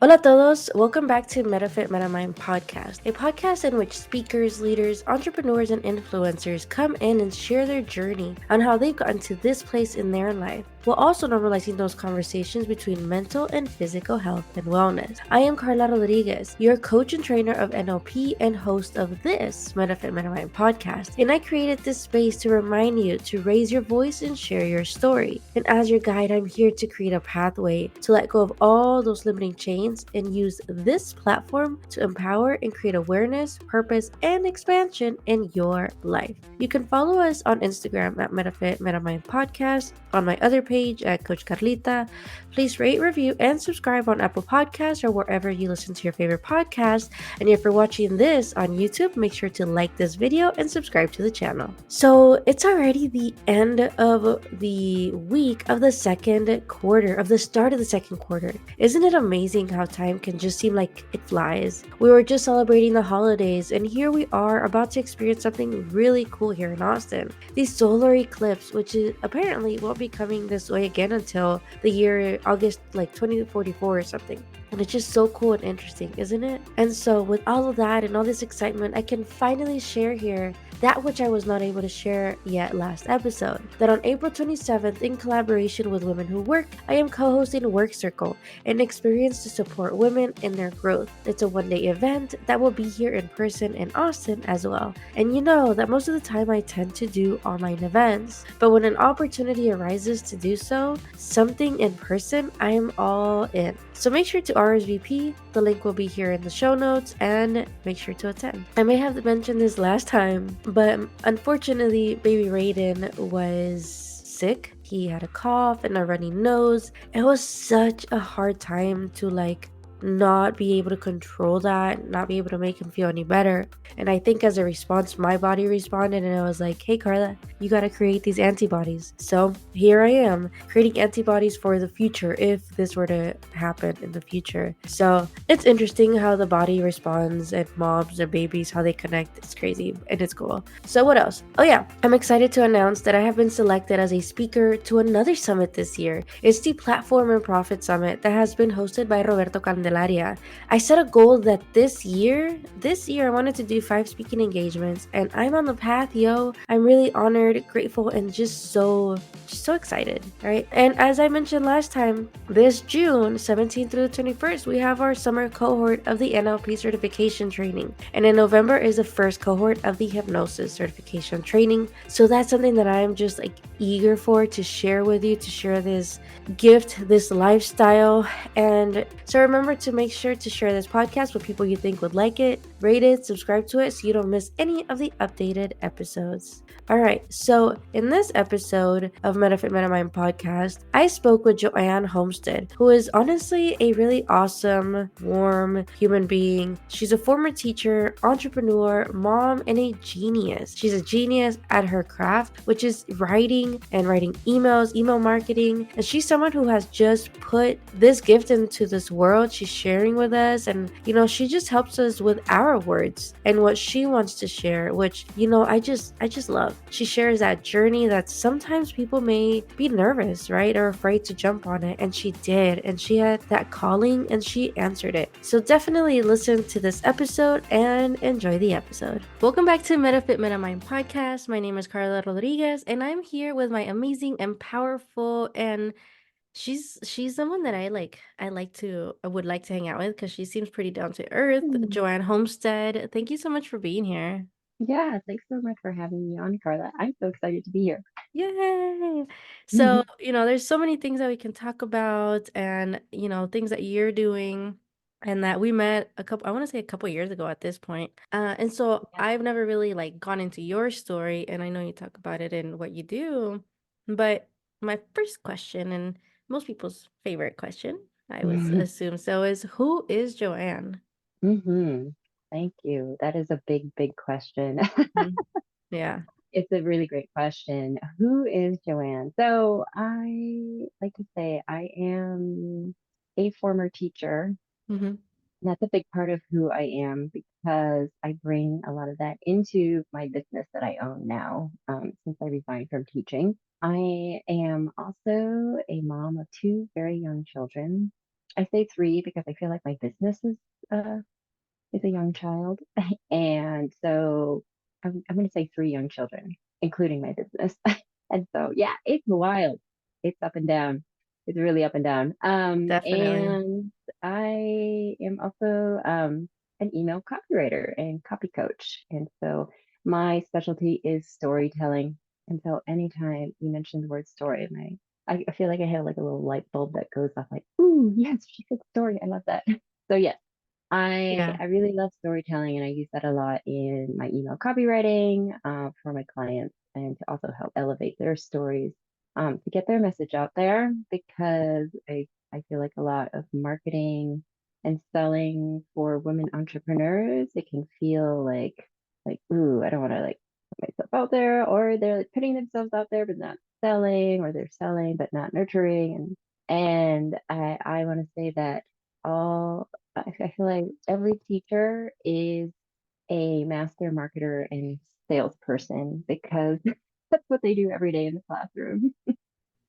Hola a todos, welcome back to Metafit Metamind podcast, a podcast in which speakers, leaders, entrepreneurs, and influencers come in and share their journey on how they've gotten to this place in their life, while also normalizing those conversations between mental and physical health and wellness. I am Carla Rodriguez, your coach and trainer of NLP and host of this Metafit Metamind podcast, and I created this space to remind you to raise your voice and share your story. And as your guide, I'm here to create a pathway to let go of all those limiting chains and use this platform to empower and create awareness, purpose, and expansion in your life. You can follow us on Instagram at Metafit Metamind Podcast, on my other page at Coach Carlita. Please rate, review, and subscribe on Apple Podcasts or wherever you listen to your favorite podcast. And if you're watching this on YouTube, make sure to like this video and subscribe to the channel. So it's already the end of the week of the second quarter, of the start of the second quarter. Isn't it amazing how time can just seem like it flies? We were just celebrating the holidays, and here we are about to experience something really cool here in Austin. The solar eclipse, which is apparently won't be coming this way again until the year August 2044 or something. And it's just so cool and interesting, isn't it? And so with all of that and all this excitement, I can finally share here that which I was not able to share yet last episode. That on April 27th, in collaboration with Women Who Work, I am co-hosting Work Circle, an experience to support women in their growth. It's a one-day event that will be here in person in Austin as well. And you know that most of the time I tend to do online events, but when an opportunity arises to do so, something in person, I'm all in. So make sure to RSVP. The link will be here in the show notes, and make sure to attend. I may have mentioned this last time, but unfortunately, baby Raiden was sick. He had a cough and a runny nose. It was such a hard time to not be able to control that, not be able to make him feel any better. And I think as a response, my body responded, and I was like, hey Carla, you gotta create these antibodies. So here I am creating antibodies for the future if this were to happen in the future. So it's interesting how the body responds, and moms and babies, how they connect. It's crazy and it's cool. So what else? Oh yeah, I'm excited to announce that I have been selected as a speaker to another summit this year. It's the Platform and Profit Summit that has been hosted by Roberto Candelaria. I set a goal that this year I wanted to do 5 speaking engagements, and I'm on the path, yo. I'm really honored, grateful, and just so excited, right? And as I mentioned last time, this June 17th through the 21st, we have our summer cohort of the NLP Certification Training. And in November is the first cohort of the Hypnosis Certification Training. So that's something that I'm just eager for to share with you, to share this gift, this lifestyle. And so remember to make sure to share this podcast with people you think would like it, rate it, subscribe to it so you don't miss any of the updated episodes. All right, so in this episode of Metafit Metamind podcast, I spoke with Joanne Homestead, who is honestly a really awesome, warm human being. She's a former teacher, entrepreneur, mom, and a genius. She's a genius at her craft, which is writing and writing emails, email marketing. And she's someone who has just put this gift into this world. She's sharing with us, and she just helps us with our words and what she wants to share, which I just love. She shares that journey that sometimes people may be nervous, right, or afraid to jump on it, and she did, and she had that calling and she answered it. So definitely listen to this episode and enjoy the episode. Welcome back to Metafit Metamind podcast. My name is Carla Rodriguez, and I'm here with my amazing and powerful, and she's someone that I would like to hang out with because she seems pretty down to earth. Joanne Homestead, thank you so much for being here. Yeah, thanks so much for having me on, Carla. I'm so excited to be here. Yay! So, there's so many things that we can talk about, and, things that you're doing and that we met I want to say a couple years ago at this point. And so Yeah. I've never really gone into your story, and I know you talk about it in what you do, but my first question, and most people's favorite question, I would assume so, is who is Joanne? hmm Thank you. That is a big, big question. Mhm. Yeah. It's a really great question. Who is Joanne? So I like to say I am a former teacher. Mm-hmm. And that's a big part of who I am because I bring a lot of that into my business that I own now, since I resigned from teaching. I am also a mom of two very young children. I say three because I feel like my business is a young child. And so I'm going to say three young children, including my business. And so, yeah, it's wild. It's up and down. It's really up and down. Definitely. And I am also an email copywriter and copy coach. And so my specialty is storytelling. And so anytime you mention the word story, I feel like I have like a little light bulb that goes off like, ooh, yes, she said story. I love that. So yes, Yeah. I really love storytelling, and I use that a lot in my email copywriting for my clients, and to also help elevate their stories to get their message out there, because I feel like a lot of marketing and selling for women entrepreneurs, it can feel like ooh, I don't want to like put myself out there, or they're like putting themselves out there but not selling, or they're selling but not nurturing, and I want to say that all I feel like every teacher is a master marketer and salesperson, because that's what they do every day in the classroom.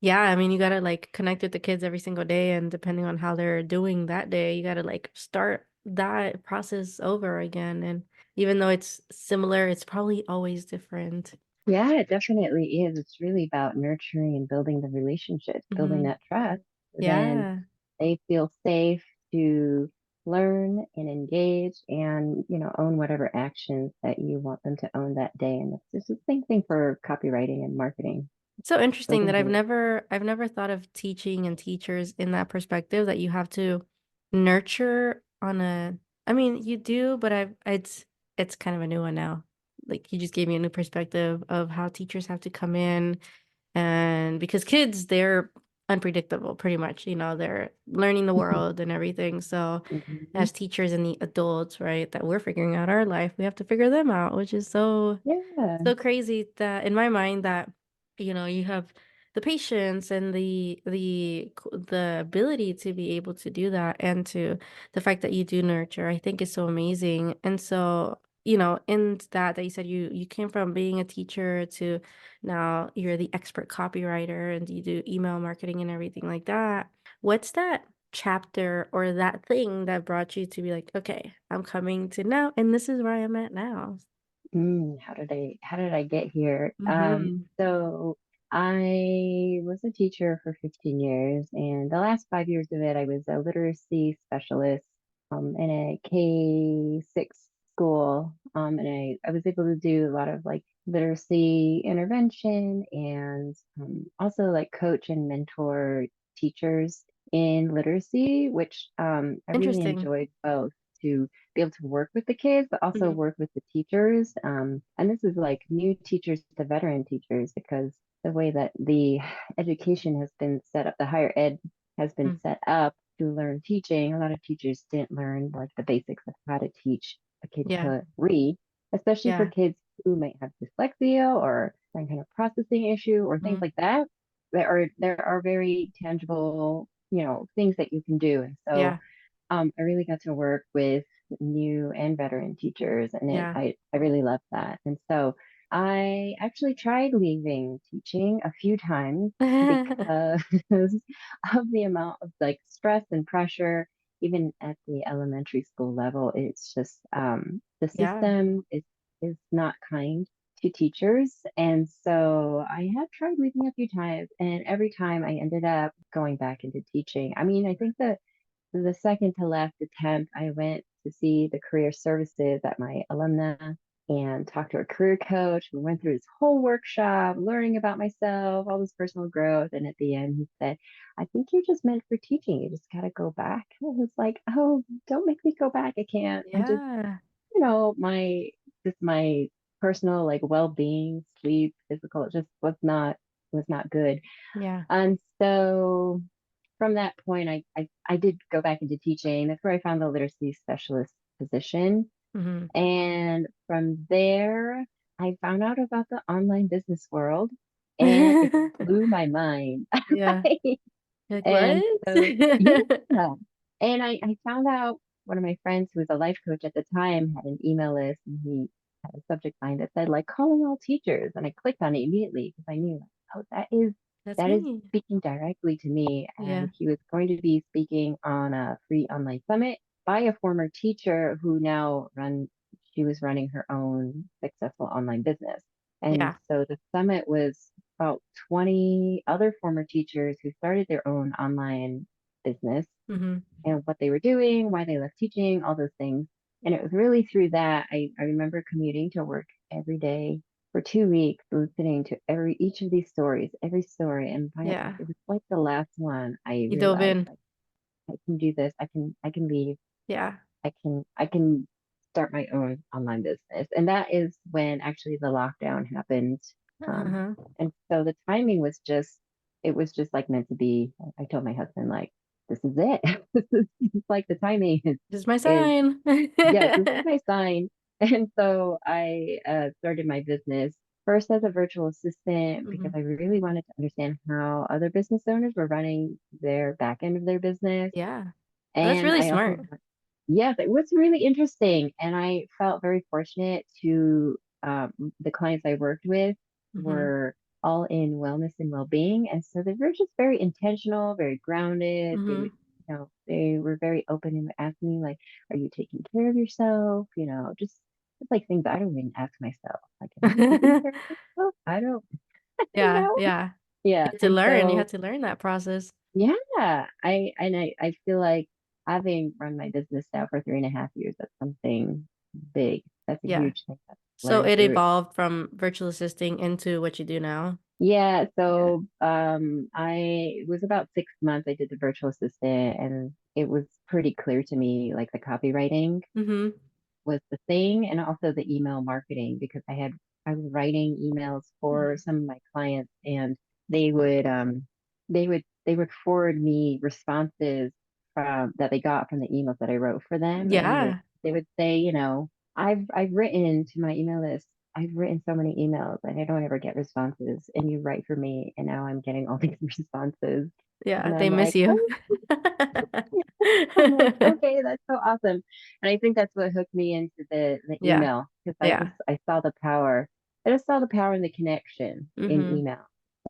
Yeah, I mean, you gotta like connect with the kids every single day, and depending on how they're doing that day, you gotta like start that process over again. And even though it's similar, it's probably always different. Yeah, it definitely is. It's really about nurturing and building the relationships, building Hmm. that trust. Then Yeah. they feel safe to learn and engage and, own whatever actions that you want them to own that day. And it's the same thing for copywriting and marketing, It's so interesting that building relationships. I've never thought of teaching and teachers in that perspective that you have to nurture on a I mean, you do, but it's kind of a new one now. Like you just gave me a new perspective of how teachers have to come in. And because kids, they're unpredictable pretty much, they're learning the world and everything. So Mhm. as teachers and the adults, right, that we're figuring out our life, we have to figure them out, which is Yeah. so crazy that in my mind that you have the patience and the ability to be able to do that, and to the fact that you do nurture, I think is so amazing. And so in that you said you came from being a teacher to now you're the expert copywriter and you do email marketing and everything like that. What's that chapter or that thing that brought you to be like, okay, I'm coming to now and this is where I'm at now? How did I get here? Mm-hmm. So I was a teacher for 15 years, and the last 5 years of it, I was a literacy specialist in a K-6 school. And I was able to do a lot of like literacy intervention, and also like coach and mentor teachers in literacy, which I really Interesting. enjoyed both, to be able to work with the kids, but also Mhm. work with the teachers. And this is like new teachers to veteran teachers, because the way that the education has been set up, the higher ed has been Mm. set up to learn teaching. A lot of teachers didn't learn like the basics of how to teach a kid Yeah. to read, especially for Yeah. kids who might have dyslexia or some kind of processing issue or things Mm. like that. There are very tangible, things that you can do. And so Yeah. I really got to work with new and veteran teachers, and Yeah. I really loved that. And so I actually tried leaving teaching a few times because of the amount of like stress and pressure, even at the elementary school level. It's just the Yeah. system is not kind to teachers. And so I have tried leaving a few times, and every time I ended up going back into teaching. I mean, I think that the second to last attempt, I went to see the career services at my alumna and talked to a career coach. We went through this whole workshop, learning about myself, all this personal growth. And at the end, he said, I think you're just meant for teaching. You just got to go back. I was like, oh, don't make me go back. I can't. I'm just, Yeah. my personal like well-being, sleep, physical, it just was not good. Yeah. And so from that point, I did go back into teaching. That's where I found the literacy specialist position. Hmm. And from there, I found out about the online business world, and it blew my mind. Yeah. Like And what? so, yeah. And I found out one of my friends who was a life coach at the time had an email list, and he had a subject line that said like calling all teachers. And I clicked on it immediately because I knew, like, oh, that is That's that is me. speaking directly to me. Yeah. And he was going to be speaking on a free online summit by a former teacher who she was running her own successful online business. And Yeah. so the summit was about 20 other former teachers who started their own online business Mm-hmm. and what they were doing, why they left teaching, all those things. And it was really through that I remember commuting to work every day for 2 weeks, listening to each of these stories, every story. And Yeah. it was like the last one, I You dove realized in. like I can do this. I can leave. Yeah. I can start my own online business. And that is when actually the lockdown happened. Um, Uh-huh. and so the timing was it was just like meant to be. I told my husband, like, this is it. This is like the timing This is my is, sign. yes, this is my sign. And so I started my business first as a virtual assistant because Hmm. I really wanted to understand how other business owners were running their back end of their business. Yeah. That's And really I also, smart. yes, it was really interesting. And I felt very fortunate to, the clients I worked with Hmm. were all in wellness and well-being. And so they were just very intentional, very grounded. They Hmm. would, they were very open and would ask me, like, are you taking care of yourself? Just like things I don't even ask myself. Like, am I taking care of myself? I don't, you Yeah. know? Yeah. Yeah. You had to And learn. You so had to learn that process. yeah, I feel like having run my business now for 3.5 years, that's something big. That's a Yeah. huge thing I've So learned it through it. evolved from virtual assisting into what you do now. Yeah, Yeah. so I it was about 6 months I did the virtual assistant and it was pretty clear to me like the copywriting Hmm. was the thing and also the email marketing because I was writing emails for Hmm. some of my clients and they would they would forward me responses from that they got from the emails that I wrote for them and Yeah. they would say, I've written to my email list. I've written so many emails and I don't ever get responses and you write for me and now I'm getting all these responses. Yeah. And They I'm miss like, you. oh, I'm like, okay, that's so awesome. And I think that's what hooked me into the Yeah. email because Yeah. I saw the power. I just saw the power in the connection in Hmm. email.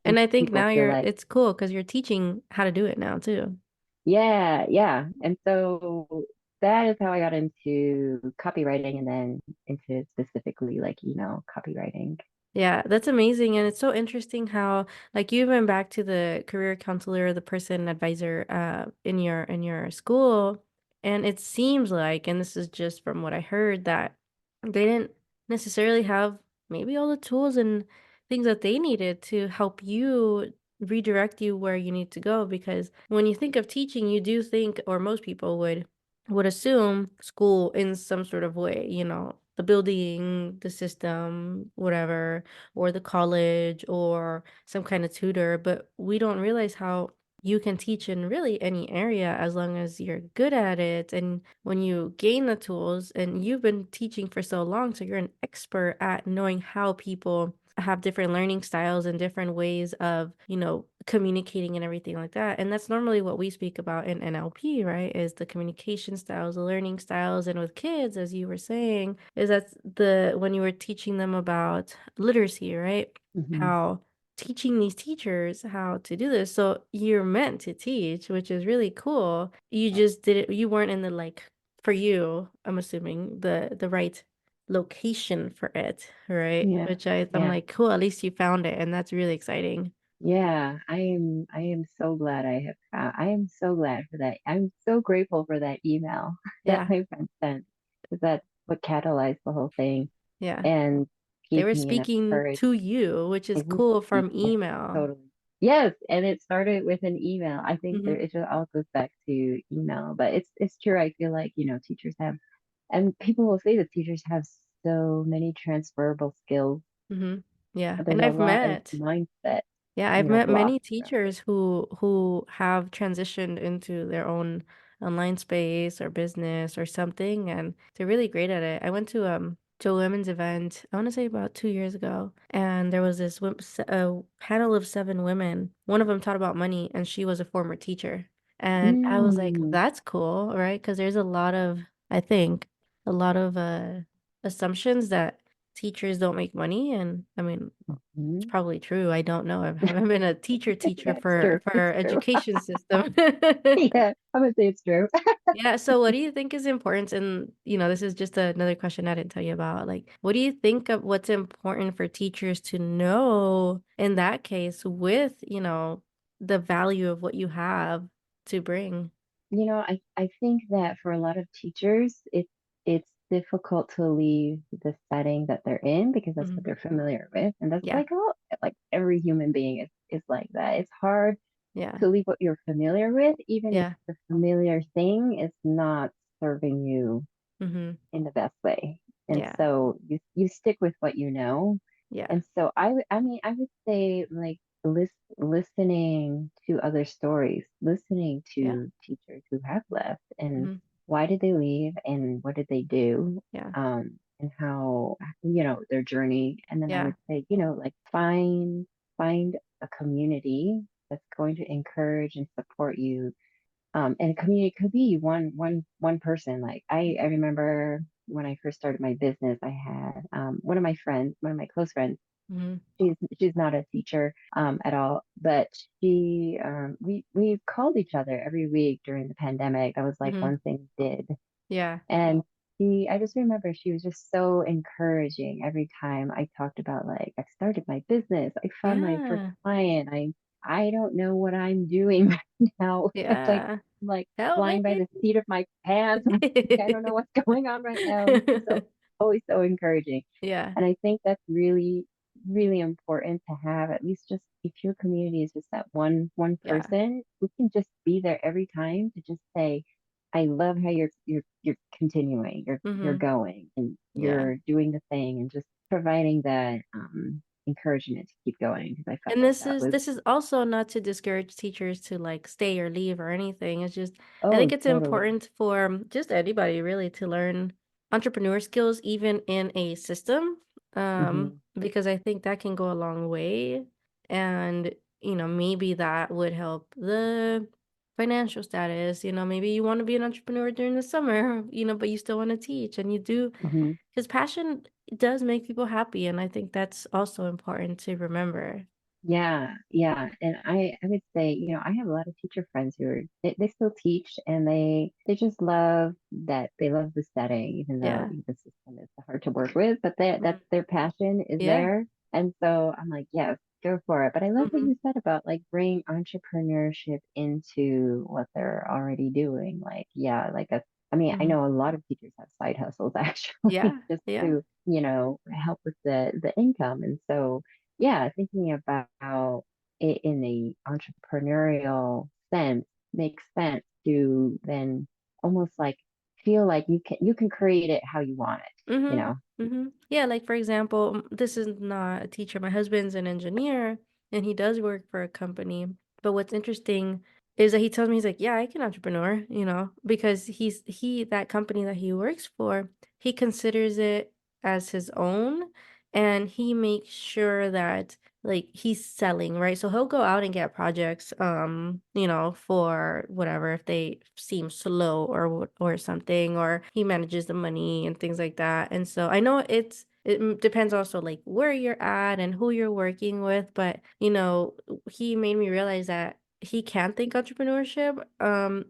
And And I think people now feel like, it's cool because you're teaching how to do it now too. yeah, yeah. And so that is how I got into copywriting and then into specifically like email copywriting. Yeah, that's amazing. And it's so interesting how like you went back to the career counselor, the person advisor in your school, and it seems like, and this is just from what I heard, that they didn't necessarily have maybe all the tools and things that they needed to help you redirect you where you need to go. Because when you think of teaching, you do think, or most people would assume school in some sort of way, the building, the system, whatever, or the college or some kind of tutor, but we don't realize how you can teach in really any area as long as you're good at it. And when you gain the tools and you've been teaching for so long, so you're an expert at knowing how people have different learning styles and different ways of, communicating and everything like that. And that's normally what we speak about in NLP, right? Is the communication styles, the learning styles. And with kids, as you were saying, is that when you were teaching them about literacy, right? Hmm. How teaching these teachers how to do this. So you're meant to teach, which is really cool. You just did it, you weren't in the for you, I'm assuming, the right location for it, right? Yeah, Which I'm yeah. like, cool, at least you found it, and that's really exciting. Yeah, I am so glad I am so glad for that. I'm so grateful for that email that Yeah. my friend sent because that's what catalyzed the whole thing Yeah. and They gave were me enough speaking courage. to you, which is It was cool from yes, email. totally. Yes, and it started with an email. I think Hmm. it just all goes back to email, but it's true. I feel like, teachers have and people will say that teachers have so many transferable skills. Hmm. Yeah. There's And a lot of mindset, Yeah, I've met many blocks around it. teachers who have transitioned into their own online space or business or something, and they're really great at it. I went to a women's event, I want to say about 2 years ago, and there was a panel of 7 women. One of them taught about money, and she was a former teacher. And I was like, Mm, that's cool, right? Because there's a lot of, I think, a lot of assumptions that teachers don't make money. And I mean, it's Mhm. probably true. I don't know. I haven't been a teacher Yeah, it's true. for It's our true. education system. Yeah, I'm gonna say it's true. Yeah, so what do you think is important? And, this is just another question I didn't tell you about. Like, what do you think of what's important for teachers to know in that case with, the value of what you have to bring? I think that for a lot of teachers, it's difficult to leave the setting that they're in because that's what Hmm. they're familiar with. And that's Yeah, like every human being is like that. It's hard yeah, to leave what you're familiar with, even if yeah, the familiar thing is not serving you hmm, in the best way. And yeah, so you stick with what you know. yeah, And so I would say like listening to other stories, listening yeah, to teachers who have left and hmm, why did they leave and what did they do? yeah, And how, their journey. And then I yeah, would say, like find a community that's going to encourage and support you, and a community could be one person. Like I remember when I first started my business, I had one of my close friends. hmm, She's not a teacher at all, but we called each other every week during the pandemic. That was like hmm, one thing we did. yeah, And I just remember she was just so encouraging every time I talked about like I started my business, I found my first yeah, client, I don't know what I'm doing right now. It's like yeah. I'm like Help me. flying by the seat of my pants. I don't know what's going on right now. And she's so always so encouraging. Yeah, And I think that's really, really important to have at least just if your community is just that one yeah, person who can just be there every time to just say, I love how you're continuing, you're hmm, going and yeah. you're doing the thing and just providing that encouragement to keep going because I felt And like this that is was this is also not to discourage teachers to like stay or leave or anything. It's just I think oh it's totally. important for just anybody really to learn entrepreneur skills even in a system. Hmm. Because I think that can go a long way. And, maybe that would help the financial status. Maybe you want to be an entrepreneur during the summer, but you still want to teach and you do Hmm. because passion does make people happy. And I think that's also important to remember. Yeah, yeah. And I would say, I have a lot of teacher friends who they still teach and they just love that they love the setting, even though Yeah. the system is hard to work with, but Mhm. that's their passion is Yeah. there. And so I'm like, yes, go for it. But I love what Mhm. you said about like bring entrepreneurship into what they're already doing. Like, yeah, like I mean, I Mhm. know a lot of teachers have side hustles actually Yeah. just Yeah. to, help with the income. And so yeah, thinking about it in the entrepreneurial sense makes sense to then almost like feel like you can create it how you want it, you Mhm. know? Mhm. Yeah, like for example, this is not a teacher. My husband's an engineer and he does work for a company. But what's interesting is that he tells me he's like, "Yeah, I can entrepreneur," because that company that he works for, he considers it as his own and he makes sure that like he's selling, right? So he'll go out and get projects for whatever if they seem slow or something or he manages the money and things like that. And so I know it depends also like where you're at and who you're working with, but he made me realize that he can think entrepreneurship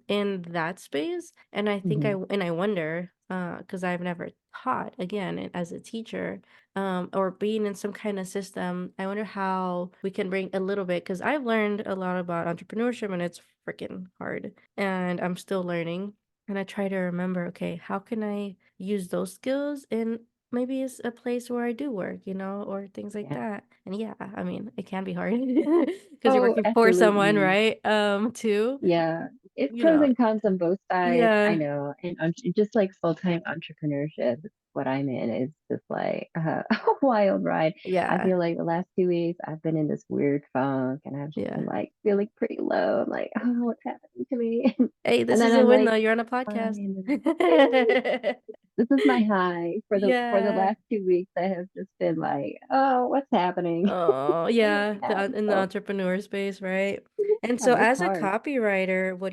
in that space. And I think Hmm. I wonder because I've never taught again as a teacher or being in some kind of system. I wonder how we can bring a little bit because I've learned a lot about entrepreneurship and it's freaking hard and I'm still learning. And I try to remember, okay, how can I use those skills in maybe it's a place where I do work, or things like Yeah. that. And yeah, I mean, it can be hard because you're Oh, working for someone, absolutely. right? Too, Yeah, it's you pros know. and cons on both sides. I Yeah. know, and just like full-time entrepreneurship, what I'm in is just like a wild ride. I Yeah. feel like the last 2 weeks I've been in this weird funk, and I've just been Yeah. like feeling pretty low. I'm like, oh, what's happening to me? Hey, And this then is a I'm win like, though. You're on a podcast. fine. Yay! This is my high for the Yeah. last 2 weeks. I have just been like, oh, what's happening? Oh, yeah, Yeah, in the so entrepreneur space, right? And so yeah, it's as a hard. copywriter, what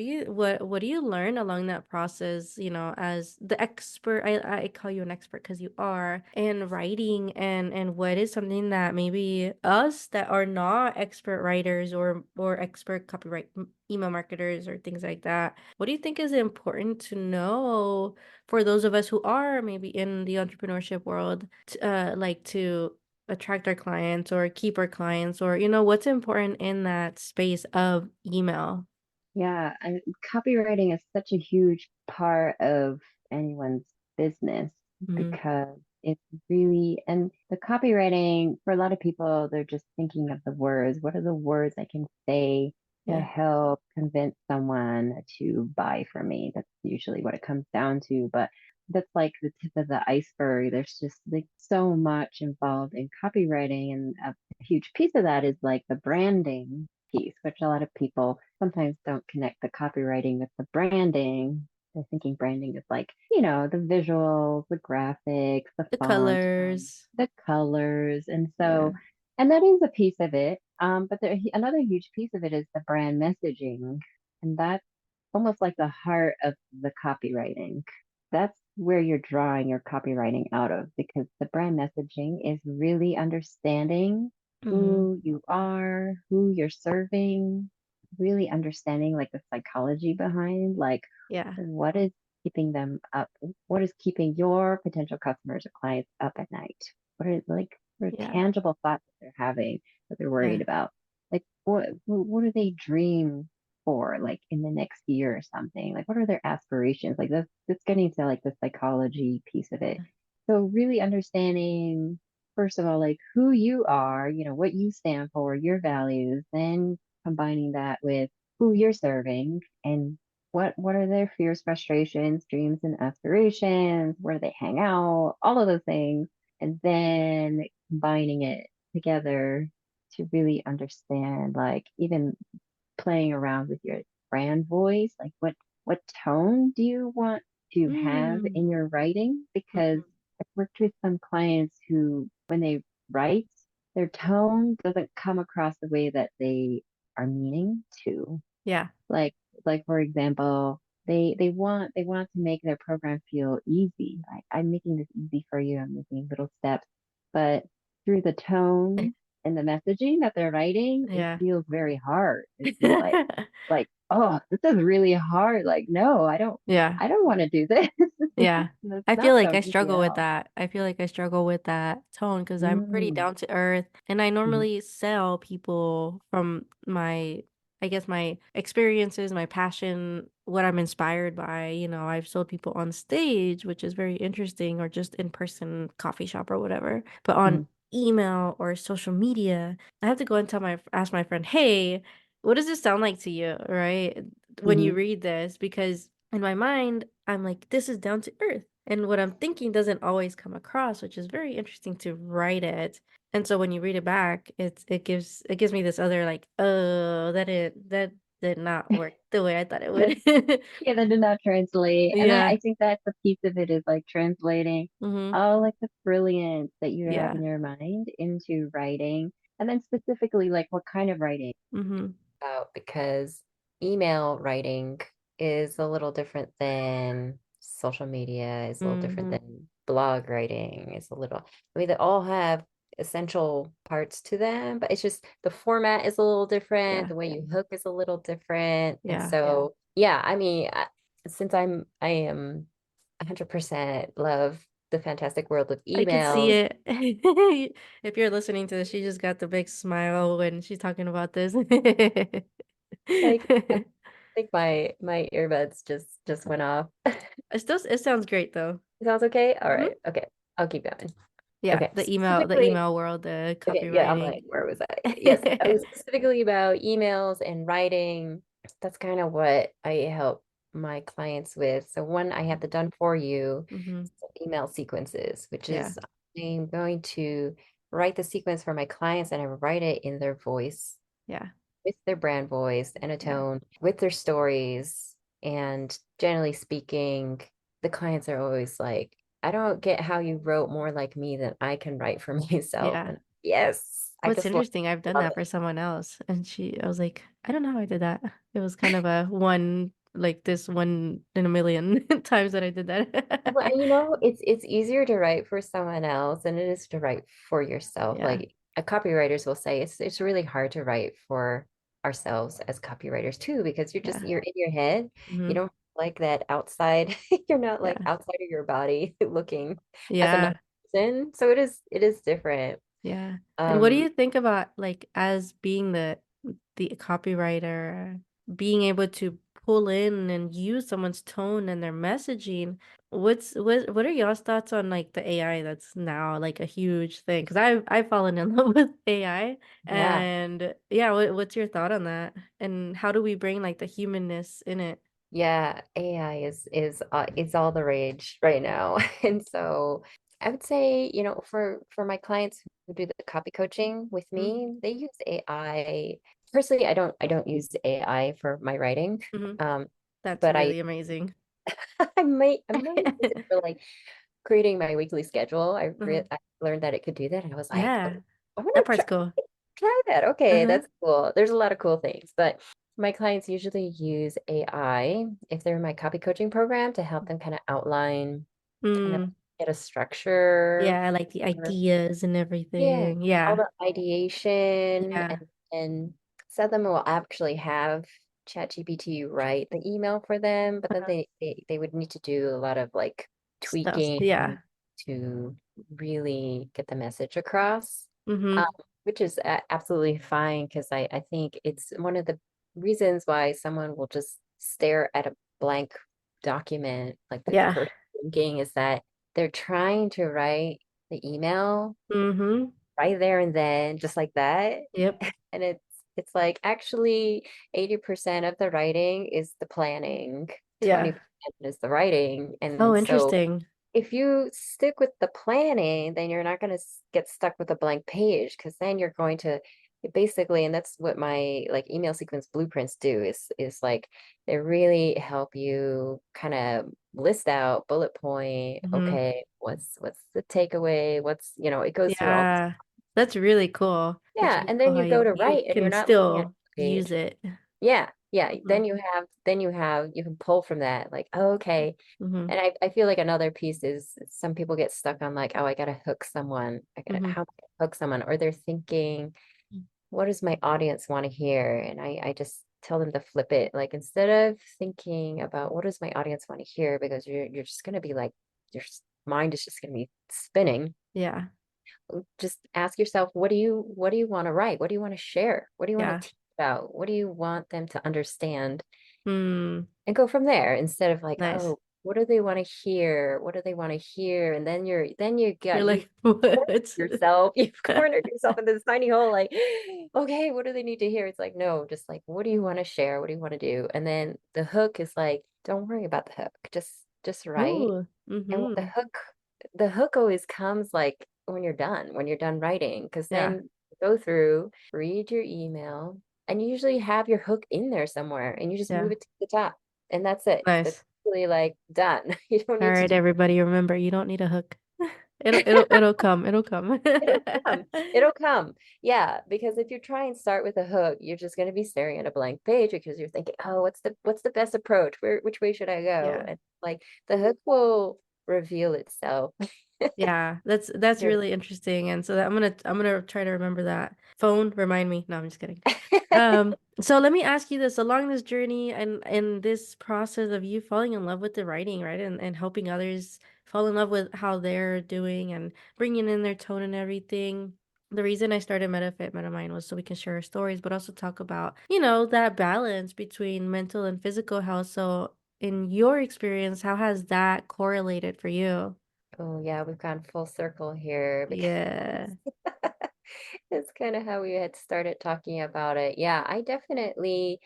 do you learn along that process, as the expert? I call you an expert because you are, in writing, and what is something that maybe us that are not expert writers or expert copyright email marketers or things like that, what do you think is important to know for those of us who are maybe in the entrepreneurship world, like to attract our clients or keep our clients, or what's important in that space of email? Yeah, and copywriting is such a huge part of anyone's business Mm-hmm. because it's really, and the copywriting for a lot of people, they're just thinking of the words. What are the words I can say to Yeah. help convince someone to buy from me? That's usually what it comes down to. But that's like the tip of the iceberg. There's just like so much involved in copywriting, and a huge piece of that is like the branding piece, which a lot of people sometimes don't connect the copywriting with the branding. They're thinking branding is like, the visuals, the graphics, the The font, colors. the colors. And so, Yeah. and that is a piece of it. But another huge piece of it is the brand messaging. And that's almost like the heart of the copywriting. That's where you're drawing your copywriting out of, because the brand messaging is really understanding Mm-hmm. who you are, who you're serving, really understanding like the psychology behind like Yeah. what is keeping them up, what is keeping your potential customers or clients up at night, what are Yeah. tangible thoughts that they're having that they're worried Yeah. about, like what do they dream for, like in the next year or something, like what are their aspirations, like that's getting to like the psychology piece of it. So really understanding, first of all, like who you are, what you stand for, your values, then combining that with who you're serving and what are their fears, frustrations, dreams, and aspirations, where do they hang out, all of those things, and then combining it together to really understand, like even playing around with your brand voice, like what tone do you want to have Mm. in your writing? Because Mhm. I've worked with some clients who, when they write, their tone doesn't come across the way that they are meaning to. Yeah. Like for example, they want to make their program feel easy. Like I'm making this easy for you. I'm making little steps, but through the tone and the messaging that they're writing, it Yeah. feels very hard. It feels like, oh, this is really hard. Like, no, Yeah. I don't want to do this. Yeah. It's I feel not like so I easy at struggle with all. that. I feel like I struggle with that tone because I'm pretty Mm, down to earth, and I mhm, normally sell people from I guess my experiences, my passion, what I'm inspired by. I've sold people on stage, which is very interesting, or just in person, coffee shop or whatever. But on mhm, email or social media, I have to go and ask my friend, hey, what does this sound like to you, right? When you mhm. read this, because in my mind, I'm like, this is down to earth. And what I'm thinking doesn't always come across, which is very interesting to write it. And so when you read it back, it gives me this other like, oh, that did not work the way I thought it That would. Yeah, that did not translate. And Yeah. I think that's a piece of it, is like translating Mm-hmm. all like the brilliance that you have Yeah. in your mind into writing. And then specifically like what kind of writing Mm-hmm. About because email writing is a little different than social media, is a little different Mm-hmm. than blog writing, is a little, I mean, they all have essential parts to them, but it's just the format is a little different, Yeah. the way you hook is a little different. And Yeah. so, yeah, I mean, since I am 100% love the fantastic world of I could see email. it. If you're listening to this, she just got the big smile when she's talking about this. Like, I think my earbuds just went off. It sounds great though. Sounds okay? All Hmm. right. Okay. I'll keep going. Yeah, Okay. the Specifically, email world, the okay, yeah, I'm copywriting. like, where was I? Yes, I was specifically about emails and writing. That's kind of what I help my clients with. So one, I have the done for you Hmm. email sequences, which Yeah, is I'm going to write the sequence for my clients and I write it in their voice, yeah, with their brand voice and a yeah, tone, with their stories. And generally speaking, the clients are always like, I don't get how you wrote more like me than I can write for myself. yeah. And yes, I What's just interesting, I've done love that it. for someone else, and I was like, I don't know how I did that. It was kind of a one. like this one in a million times that I did Well, that. and it's easier to write for someone else than it is to write for yourself. Yeah, Like copywriters will say it's really hard to write for ourselves as copywriters too, because yeah. you're in your head. You Hmm. don't like that outside, you're not like Yeah, outside of your body looking as another yeah, person. So it is different. yeah. And what do Um, you think about like as being the copywriter, being able to pull in and use someone's tone and their messaging? What are y'all's thoughts on like the AI that's now like a huge thing? Because I've fallen in love with AI, yeah. and yeah, what's your thought on that? And how do we bring like the humanness in it? Yeah, AI is all the rage right now. And so I would say, for my clients who do the copy coaching with me, they use AI. Personally, I don't use AI for my writing. Mm-hmm. Um, That's but I really amazing. I might use it for like creating my weekly schedule. Mhm. I learned that it could do that. And I was like, oh, Yeah, I want that to part's cool. try that. Okay, Uh-huh. that's cool. There's a lot of cool things, but my clients usually use AI if they're in my copy coaching program to help them kind of outline, kind of Mm, get a structure. yeah, like the for- ideas and Yeah, everything. all Yeah. the ideation, Yeah. and some of them will actually have ChatGPT write the email for them, but then Uh-huh. they would need to do a lot of like Stuff. tweaking Yeah. to really get the message across. um, Mm-hmm. which is absolutely fine, because I think it's one of the reasons why someone will just stare at a blank document like the Yeah. first thinking is that they're trying to write the email Mm-hmm. right there and then, just like that. Yep. And it's like actually 80% of the writing is the planning, Yeah. 20% is the writing. Oh, And so interesting. if you stick with the planning, then you're not going to get stuck with a blank page, because then you're going to basically, and that's what my like email sequence blueprints do, is like they really help you kind of list out bullet point. Mm-hmm. Okay, what's the takeaway? It goes through all. Yeah. That's really cool. That's Yeah, really and cool then how you go to you write and you're can not looking at still the use page. it. Yeah, yeah. Mm-hmm. You can pull from that, like, oh, okay. Mm-hmm. And I feel like another piece is some people get stuck on like, oh, I gotta hook someone. Mm-hmm. How do I hook someone? Or they're thinking, what does my audience want to hear? And I just tell them to flip it. Like instead of thinking about what does my audience want to hear, because you're just gonna be like, mind is just gonna be spinning. Yeah. Just ask yourself, what do you want to write? What do you want to share? What do you want to Yeah. teach about? What do you want them to understand? Mm, And go from there, instead of like, nice. oh, what do they want to hear? What do they want to hear? And You're you've like, what? yourself, you've cornered yourself in this tiny hole, like, okay, what do they need to hear? It's like, no, just like, what do you want to share? What do you want to do? And then the hook is like, don't worry about the hook. Just write. Oh, And mm-hmm. the hook always comes like when you're done writing, because Yeah. then you go through, read your email, and you usually have your hook in there somewhere, and you just move Yeah. it to the top, and that's it. That's Nice. really like done. You don't All need to right, do. everybody, remember you don't need a hook. It'll come. It'll come. It'll come. It'll come. Yeah, because if you try and start with a hook, you're just going to be staring at a blank page, because you're thinking, "Oh, what's the best approach? Which way should I go?" Yeah. And like the hook will reveal itself. Yeah, that's You're- really interesting. And so I'm gonna try to remember that. Phone, remind me. No, I'm just kidding. So let me ask you this, along this journey and this process of you falling in love with the writing, right? And helping others fall in love with how they're doing and bringing in their tone and everything. The reason I started Metafit Metamind was so we can share our stories, but also talk about, that balance between mental and physical health. So in your experience, how has that correlated for you? Oh yeah, we've gone full circle here, because Yeah. it's kind of how we had started talking about it. Yeah, I definitely,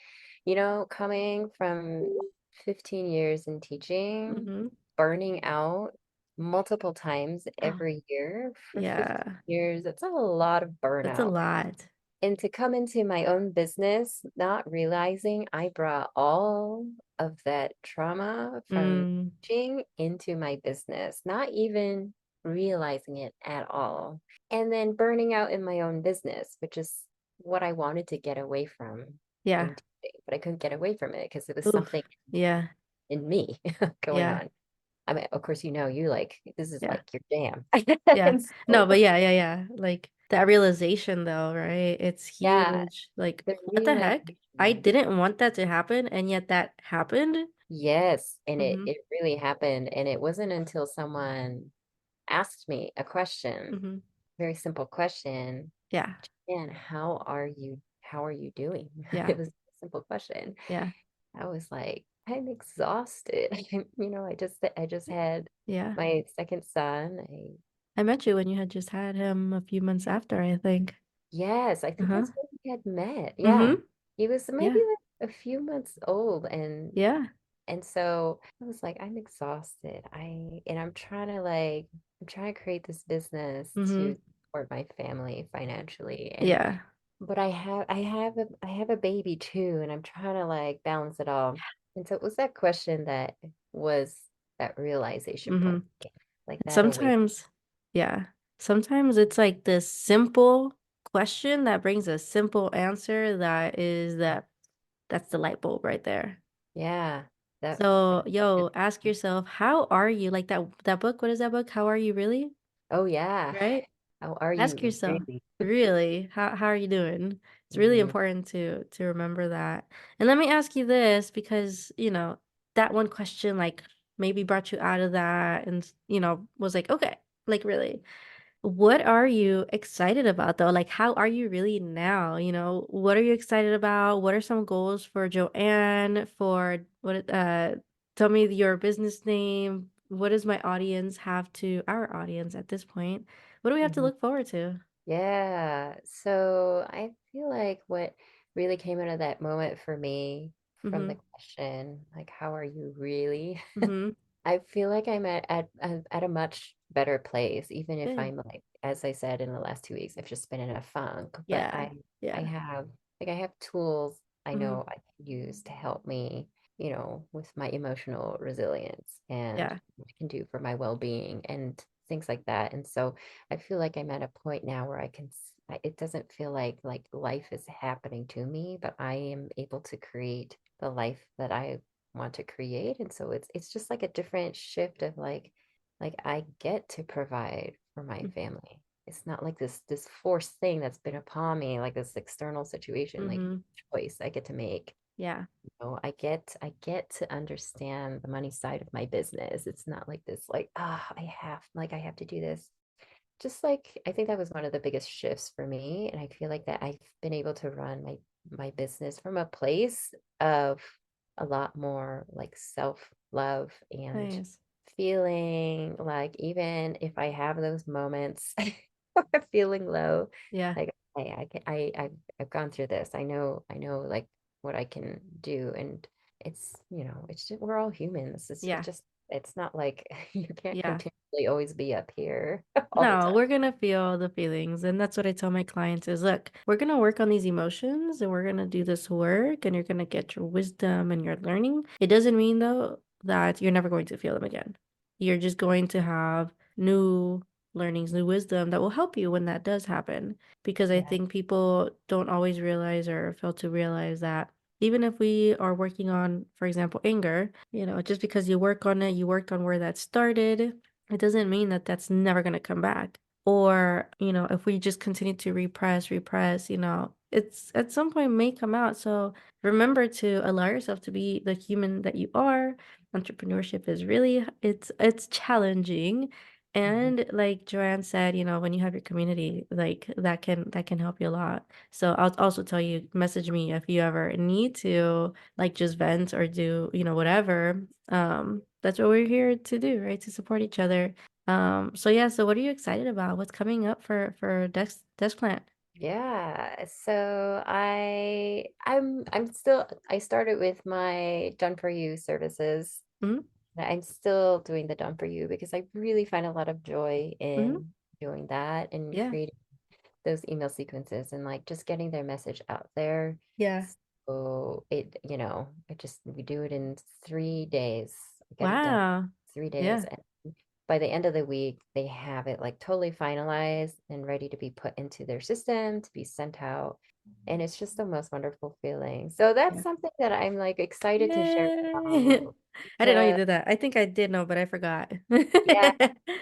coming from 15 years in teaching, Mm-hmm. burning out multiple times every year for 15 Yeah. years, that's a lot of That's a burnout. lot. And to come into my own business, not realizing I brought all of that trauma from Mm, teaching into my business, not even realizing it at all. And then burning out in my own business, which is what I wanted to get away from. Yeah. intimidating, but I couldn't get away from it because it was Oof. something Yeah. in me going Yeah. on. I mean, of course, you like this is Yeah. like your jam. Yeah. And No, so, but yeah. Like that realization though, right? It's yeah, huge. Like, the what the heck? I realization. didn't want that to happen, and yet that happened. Yes, and it Mm-hmm. it really happened. And it wasn't until someone asked me a question, Mm-hmm. very simple question, Yeah. and how are you doing? Yeah. It was a simple question. Yeah. I was like, I'm exhausted. I just had Yeah. my second son. I met you when you had just had him a few months after, I think. Yes, I think Uh-huh. that's when we had met. Yeah. Mm-hmm. He was maybe Yeah. like a few months old, and so I was like, I'm exhausted. I'm trying to create this business Mm-hmm. to support my family financially. And Yeah. but I have a baby too, and I'm trying to like balance it all. And so it was that question that was that realization Mm-hmm. point, like that awake. Sometimes, yeah. Sometimes it's like this simple question that brings a simple answer that's the light bulb right there. Yeah, that So, yo, ask yourself, how are you? Like that book, what is that book? How are you really? oh yeah. Right? How are Ask you yourself, really? really, how are you doing? It's really Hmm. important to remember that. And let me ask you this because, that one question like maybe brought you out of that and, was like, okay, like really. What are you excited about though? Like, how are you really now? What are you excited about? What are some goals for Joanne? Tell me your business name. What does my audience have to, our audience at this point? What do we have to Hmm. look forward to? Yeah. So I feel like what really came out of that moment for me from Mm-hmm. the question, like, how are you really? Mm-hmm. I feel like I'm at a much better place, even if Good. I'm like, as I said in the last 2 weeks, I've just been in a funk. But Yeah. I Yeah. have tools I Mm-hmm. know I can use to help me, with my emotional resilience and Yeah. what I can do for my well-being and things like that. And so I feel like I'm at a point now where it doesn't feel like life is happening to me, but I am able to create the life that I want to create. And so it's just like a different shift of like I get to provide for my family. It's not like this forced thing that's been upon me, like this external situation, like Mm-hmm. choice I get to make. Yeah. I get to understand the money side of my business. It's not like this, like, I have to do this. Just like I think that was one of the biggest shifts for me. And I feel like that I've been able to run my business from a place of a lot more like self-love and Nice. feeling like even if I have those moments of feeling low, Yeah. like hey, I've gone through this. I know like what I can do. And it's just, we're all humans. Yeah. It's not like you can't Yeah. continually always be up here all the No, time. we're gonna feel the feelings. And that's what I tell my clients is, look, we're gonna work on these emotions and we're gonna do this work and you're gonna get your wisdom and your learning. It doesn't mean though that you're never going to feel them again. You're just going to have new learnings, new wisdom that will help you when that does happen. Because I Yeah. think people don't always realize or fail to realize that even if we are working on, for example, anger, just because you work on it, you worked on where that started, it doesn't mean that that's never going to come back. Or, if we just continue to repress, it's at some point may come out. So remember to allow yourself to be the human that you are. Entrepreneurship is really, it's challenging. Mhm. And like Joanne said, when you have your community, like that can help you a lot. So I'll also tell you, message me if you ever need to like just vent or do, whatever. That's what we're here to do, right? To support each other. So yeah, so what are you excited about? What's coming up for Desk Plant? Yeah, so I started with my done for you services. Hmm. I'm still doing the done for you because I really find a lot of joy Hmm. in doing that and Yeah. creating those email sequences and like just getting their message out there. Yeah. So we do it in 3 days. I get it done Wow. 3 days. Yeah. And by the end of the week, they have it like totally finalized and ready to be put into their system to be sent out. And it's just the most wonderful feeling. So that's Yeah. something that I'm like excited to share Yay. about I didn't know you because did that. I think I did know, but I forgot. yeah,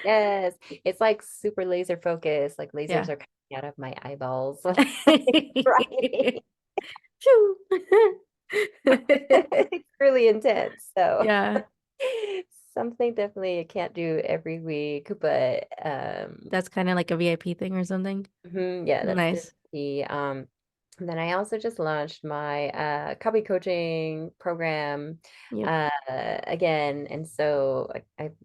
yes, it's like super laser focused, like lasers Yeah. are coming out of my eyeballs when I'm writing. Phew. It's really intense. So Yeah, something definitely I can't do every week, but that's kind of like a VIP thing or something. yeah, that's Nice. definitely and then I also just launched my copy coaching program Yep. again. And so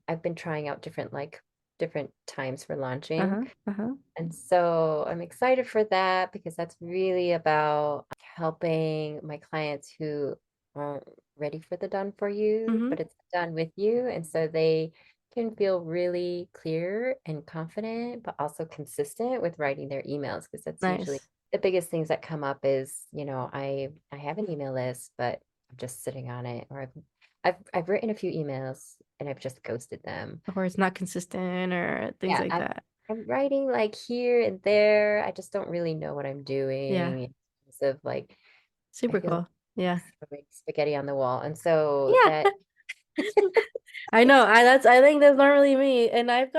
I've been trying out different times for launching. Uh-huh. Uh-huh. And so I'm excited for that because that's really about helping my clients who aren't ready for the done for you, Mm-hmm. but it's done with you. And so they can feel really clear and confident, but also consistent with writing their emails because that's usually Nice. the biggest things that come up is, I have an email list, but I'm just sitting on it, or I've written a few emails and I've just ghosted them. Or it's not consistent or things Yeah, like that. I'm writing like here and there. I just don't really know what I'm Yeah. doing in terms of like I Super feel cool. Yeah. like throwing spaghetti on the wall. And so that Yeah. I know. I think that's normally me. And I've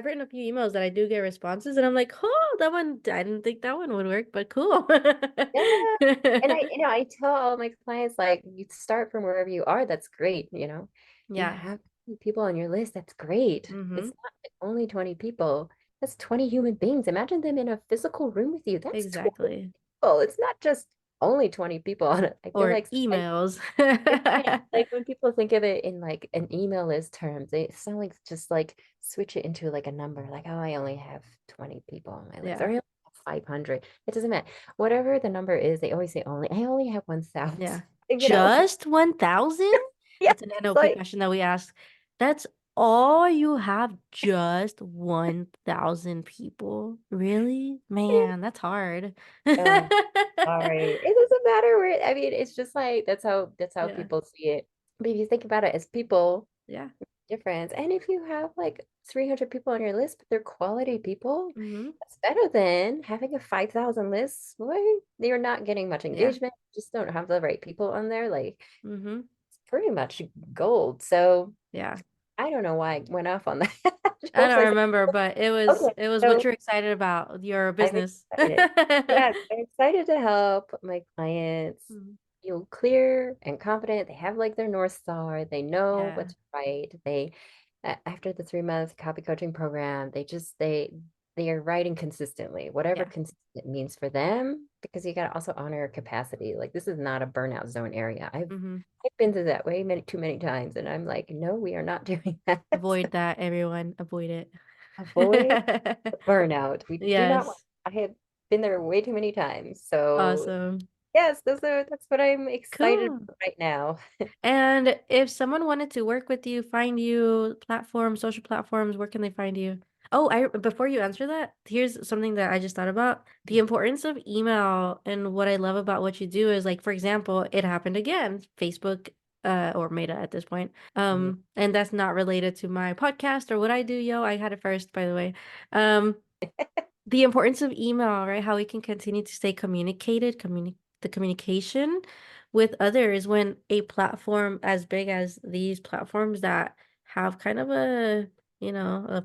written a few emails that I do get responses and I'm like, oh, that one I didn't think that one would work, but cool. yeah. And I tell all my clients like you start from wherever you are, that's great. You Yeah. have people on your list, that's great. Mm-hmm. It's not only 20 people. That's 20 human beings. Imagine them in a physical room with you. That's 20 Exactly. people. It's not just only 20 people on it. I feel Or like emails. yeah, like when people think of it in like an email list terms, they sound like just like switch it into like a number, like, oh, I only have 20 people on my list, or I Yeah. only have 500. It doesn't matter. Whatever the number is, they always say only, I only have 1,000, Yeah. you know? Just 1,000? Yeah, That's an it's NLP like, question that we ask. That's all you have, just 1,000 people? Really? Man, that's hard. oh, sorry. It doesn't matter where, I mean, it's just like that's how Yeah. people see it. But if you think about it as people, Yeah. difference. And if you have like 300 people on your list, but they're quality people, Mm-hmm. that's better than having a 5,000 list. Boy, you're not getting much Yeah. engagement. Just don't have the right people on there. Like Mm-hmm. it's pretty much gold. So Yeah. I don't know why I went off on that. I Just don't like, remember, but it was okay, it was what so you're excited about, your I'm business. excited. Yes, I'm excited to help my clients Mhm. feel clear and confident. They have like their North Star. They know Yeah. what's right. After the 3 month copy coaching program, they are writing consistently, whatever Yeah. consistent means for them, because you got to also honor your capacity. Like this is not a burnout zone area. Mm-hmm. I've been through that way too many times, and I'm like, no, we are not doing that. Avoid that, everyone. Avoid Avoid it. the burnout. We do not want, Yes. I have been there way too many times. So Awesome. yes, that's what I'm excited Cool. about right now. And if someone wanted to work with you, find you, platforms, social platforms, where can they find you? Oh, I before you answer that, here's something that I just thought about. The importance of email and what I love about what you do is like, for example, it happened again, Facebook, or Meta at this point. Mhm. And that's not related to my podcast or what I do, yo. I had it first, by the way. Um, the importance of email, right? How we can continue to stay the communication with others when a platform as big as these platforms that have kind of a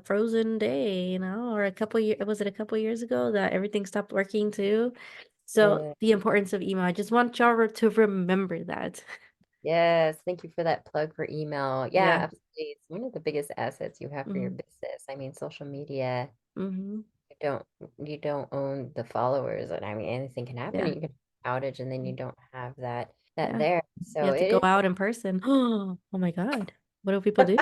frozen day, or a couple years, was it a couple years ago that everything stopped working too? So Yeah. the importance of email, I just want y'all to remember that. Yes, thank you for that plug for email. Yeah, Yeah. absolutely. It's one of the biggest assets you have for your Mm-hmm. business. I mean, social media, Mm-hmm. you don't you don't own the followers, and I mean anything can happen. Yeah. You can outage and then you don't have that Yeah. there. You So have to go it out in person. Oh my God. What do people do?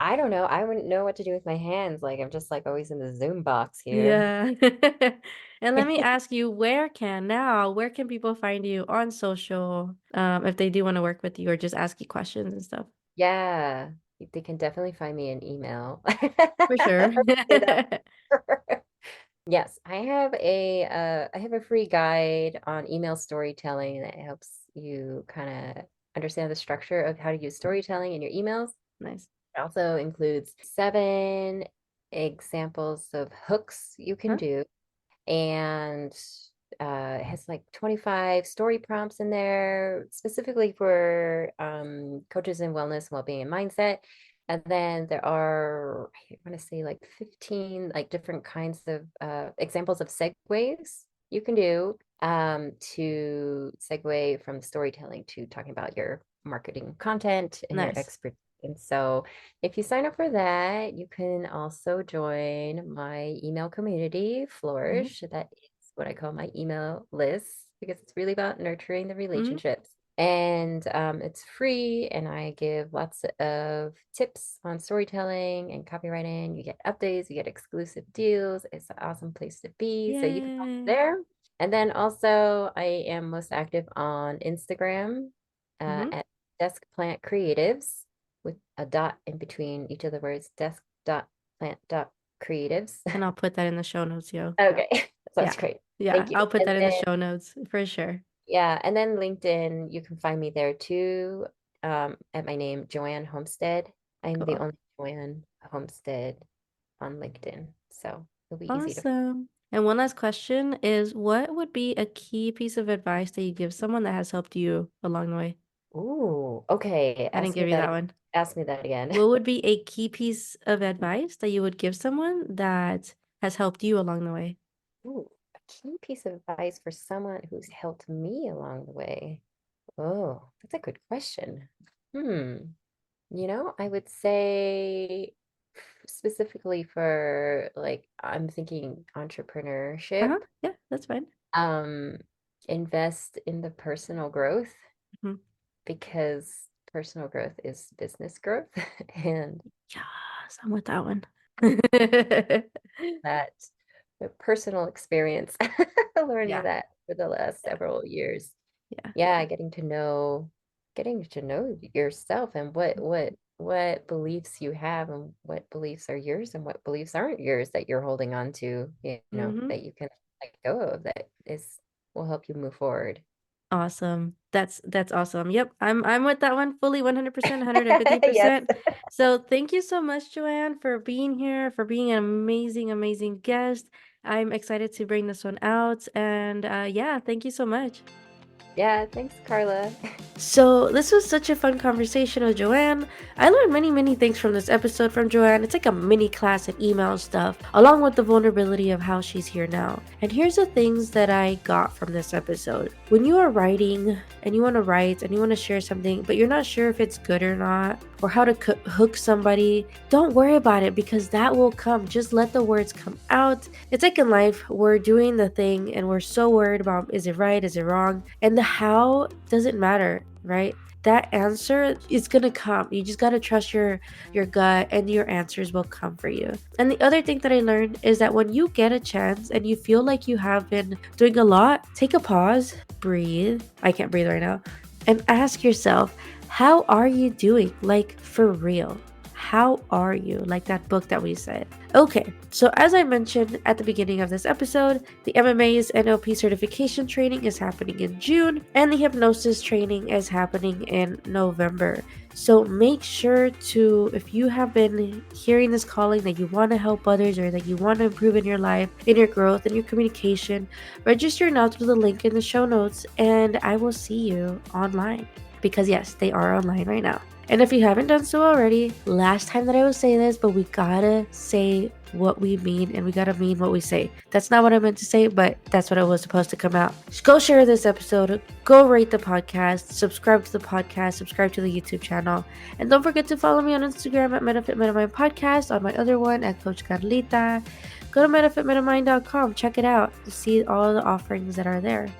I don't know. I wouldn't know what to do with my hands. Like I'm just like always in the Zoom box here. Yeah. And let me ask you, where can people find you on social, if they do want to work with you or just ask you questions and stuff? Yeah, they can definitely find me an email. For sure. Say that. Yes, I have a free guide on email storytelling that helps you kind of understand the structure of how to use storytelling in your emails. Nice. It also includes 7 examples of hooks you can Huh? do and has like 25 story prompts in there specifically for coaches in wellness, well-being, and mindset. And then there are, I want to say like 15 like different kinds of examples of segues you can do to segue from storytelling to talking about your marketing content and your Nice. expertise. And so if you sign up for that, you can also join my email community, Flourish. That is what I call my email list because it's really about nurturing the relationships. And it's free, and I give lots of tips on storytelling and copywriting. You get updates, you get exclusive deals. It's an awesome place to be. So you can find me Yay. there. And then also, I am most active on Instagram at Desk Plant Creatives with a dot in between each of the words, desk.plant.creatives. And I'll put that in the show notes, yo. Okay, that's Yeah. great. Yeah, Thank you. I'll put And that in the then- show notes for sure. Yeah, and then LinkedIn, you can find me there too, at my name, Joanne Homestead. I'm the Cool. only Joanne Homestead on LinkedIn, so it'll be easy to. Awesome. And one last question is, what would be a key piece of advice that you give someone that has helped you along the way? Ooh, okay. I didn't give you that one. Ask me that again. What would be a key piece of advice that you would give someone that has helped you along the way? Ooh, a key piece of advice for someone who's helped me along the way. Oh, that's a good question. I would say specifically for like I'm thinking entrepreneurship, Yeah, that's fine. invest in the personal growth Mhm. because personal growth is business growth and Yes, I'm with that one. that the personal experience learning Yeah. that for the last several years. Yeah. Yeah, getting to know yourself and what beliefs you have and what beliefs are yours and what beliefs aren't yours that you're holding on to, that you can let go of that will help you move forward. Awesome. That's awesome. Yep. I'm with that one fully 100%, Yes. 150%. So thank you so much, Joanne, for being here, for being an amazing, amazing guest. I'm excited to bring this one out. And yeah, thank you so much. Yeah, thanks, Carla. So this was such a fun conversation with Joanne. I learned many, many things from this episode from Joanne. It's like a mini class in email stuff, along with the vulnerability of how she's here now. And here's the things that I got from this episode. When you are writing and you want to write and you want to share something, but you're not sure if it's good or not, or how to hook somebody, don't worry about it because that will come. Just let the words come out. It's like in life, we're doing the thing and we're so worried about, is it right, is it wrong? And the how doesn't matter, right? That answer is gonna come. You just gotta trust your gut, and your answers will come for you. And the other thing that I learned is that when you get a chance and you feel like you have been doing a lot, take a pause, breathe. I can't breathe right now. And ask yourself, how are you doing? Like, for real. How are you? Like that book that we said. Okay, so as I mentioned at the beginning of this episode, the MMA's NLP Certification Training is happening in June, and the Hypnosis Training is happening in November. So make sure to, if you have been hearing this calling that you want to help others or that you want to improve in your life, in your growth, in your communication, register now through the link in the show notes, and I will see you online. Because yes, they are online right now. And if you haven't done so already, last time that I would say this, but we gotta say what we mean and we gotta mean what we say. That's not what I meant to say, but that's what it was supposed to come out. Just go share this episode, go rate the podcast, subscribe to the podcast, subscribe to the YouTube channel, and don't forget to follow me on Instagram at Metafit Metamind Podcast, on my other one at Coach Carlita. Go to metafitmetamind.com, check it out to see all the offerings that are there.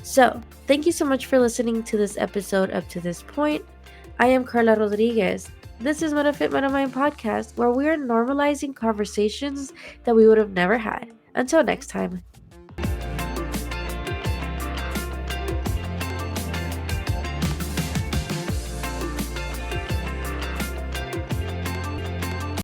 So, thank you so much for listening to this episode up to this point. I am Carla Rodriguez. This is Metafit Metamind Podcast, where we are normalizing conversations that we would have never had. Until next time.